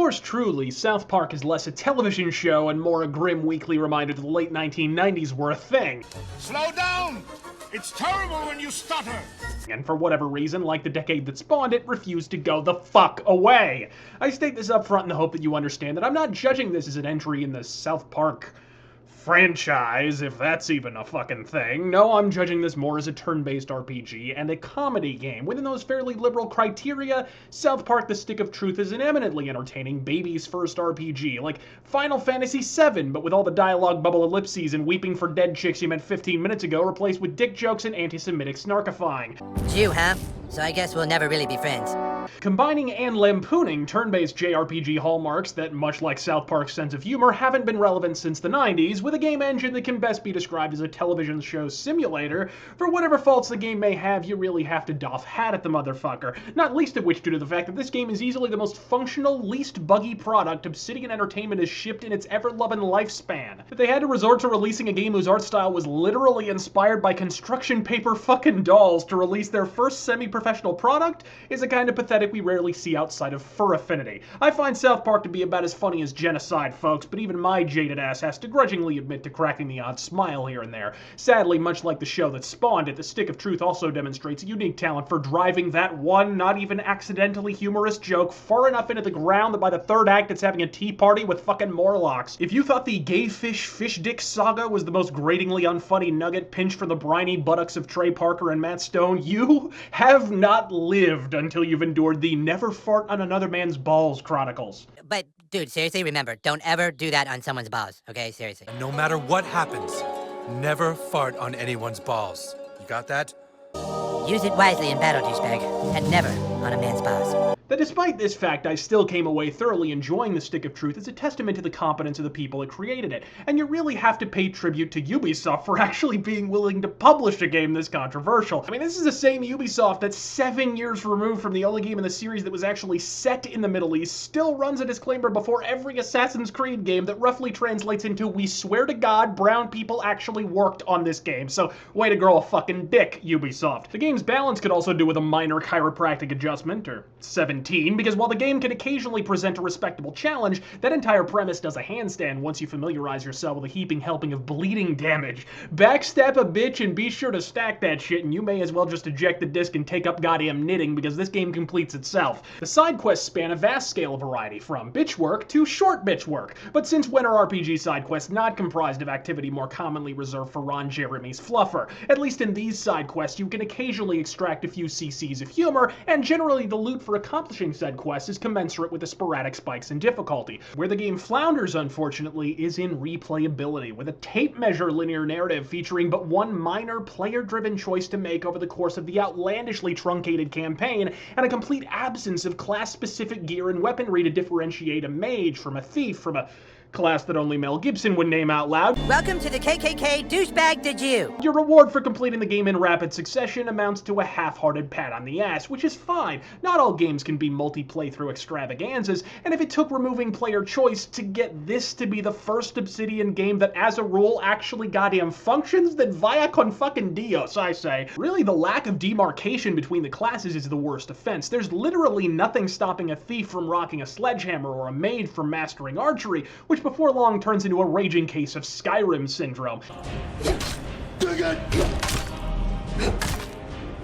yours truly, South Park is less a television show and more a grim weekly reminder that the late 1990s were a thing. Slow down! It's terrible when you stutter! And for whatever reason, like the decade that spawned it, refused to go the fuck away. I state this up front in the hope that you understand that I'm not judging this as an entry in the South Park franchise, if that's even a fucking thing. No, I'm judging this more as a turn-based RPG and a comedy game. Within those fairly liberal criteria, South Park: The Stick of Truth is an eminently entertaining baby's first RPG, like Final Fantasy VII, but with all the dialogue, bubble ellipses, and weeping for dead chicks you met 15 minutes ago replaced with dick jokes and anti-Semitic snarkifying. Jew, huh? So I guess we'll never really be friends. Combining and lampooning turn-based JRPG hallmarks that, much like South Park's sense of humor, haven't been relevant since the 90s, with a game engine that can best be described as a television show simulator, for whatever faults the game may have, you really have to doff hat at the motherfucker, not least of which due to the fact that this game is easily the most functional, least buggy product Obsidian Entertainment has shipped in its ever-loving lifespan. That they had to resort to releasing a game whose art style was literally inspired by construction paper fucking dolls to release their first semi-professional product is a kind of pathetic we rarely see outside of Fur Affinity. I find South Park to be about as funny as Genocide, folks, but even my jaded ass has to grudgingly admit to cracking the odd smile here and there. Sadly, much like the show that spawned it, The Stick of Truth also demonstrates a unique talent for driving that one, not even accidentally humorous joke far enough into the ground that by the third act it's having a tea party with fucking Morlocks. If you thought the gay fish dick saga was the most gratingly unfunny nugget pinched from the briny buttocks of Trey Parker and Matt Stone, you have not lived until you've endured the Never Fart on Another Man's Balls chronicles. But, dude, seriously, remember, don't ever do that on someone's balls, okay? Seriously. No matter what happens, never fart on anyone's balls. You got that? Use it wisely in battle, douchebag, and never on a man's balls. That despite this fact, I still came away thoroughly enjoying The Stick of Truth as a testament to the competence of the people that created it, and you really have to pay tribute to Ubisoft for actually being willing to publish a game this controversial. I mean, this is the same Ubisoft that 7 years removed from the only game in the series that was actually set in the Middle East still runs a disclaimer before every Assassin's Creed game that roughly translates into, "We swear to God, brown people actually worked on this game, so way to grow a fucking dick, Ubisoft." The game's balance could also do with a minor chiropractic adjustment, or 17, because while the game can occasionally present a respectable challenge, that entire premise does a handstand once you familiarize yourself with a heaping helping of bleeding damage. Backstab a bitch and be sure to stack that shit, and you may as well just eject the disc and take up goddamn knitting, because this game completes itself. The side quests span a vast scale of variety, from bitch work to short bitch work, but since when are RPG side quests not comprised of activity more commonly reserved for Ron Jeremy's fluffer? At least in these side quests, you can occasionally extract a few cc's of humor, and generally the loot for accomplishing said quest is commensurate with the sporadic spikes in difficulty. Where the game flounders, unfortunately, is in replayability, with a tape measure linear narrative featuring but one minor player-driven choice to make over the course of the outlandishly truncated campaign, and a complete absence of class-specific gear and weaponry to differentiate a mage from a thief from a class that only Mel Gibson would name out loud. Welcome to the KKK douchebag the Jew. Your reward for completing the game in rapid succession amounts to a half-hearted pat on the ass, which is fine. Not all games can be multi-playthrough extravaganzas, and if it took removing player choice to get this to be the first Obsidian game that as a rule actually goddamn functions, then vaya con fucking Dios, I say. Really, the lack of demarcation between the classes is the worst offense. There's literally nothing stopping a thief from rocking a sledgehammer or a maid from mastering archery, which before long turns into a raging case of Skyrim syndrome.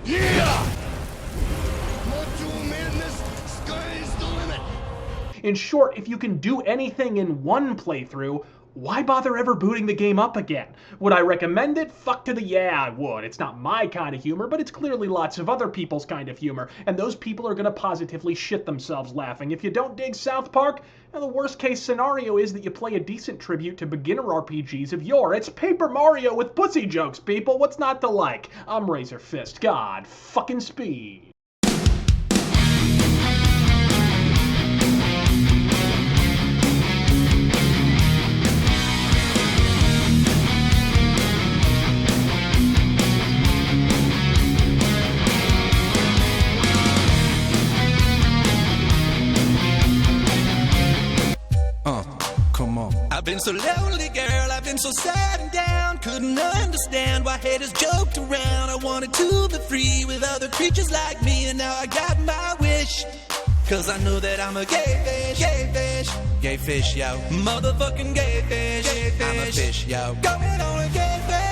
Yeah! Macho madness, sky's the limit! In short, if you can do anything in one playthrough, why bother ever booting the game up again? Would I recommend it? Fuck to the yeah, I would. It's not my kind of humor, but it's clearly lots of other people's kind of humor, and those people are gonna positively shit themselves laughing. If you don't dig South Park, well, the worst case scenario is that you play a decent tribute to beginner RPGs of yore. It's Paper Mario with pussy jokes, people. What's not to like? I'm Razor Fist. God fucking speed. Come on. I've been so lonely, girl, I've been so sad and down. Couldn't understand why haters joked around. I wanted to be free with other creatures like me, and now I got my wish. 'Cause I know that I'm a gay fish, gay fish. Gay fish, yo. Motherfucking gay fish. I'm a fish, yo. Going on a gay fish.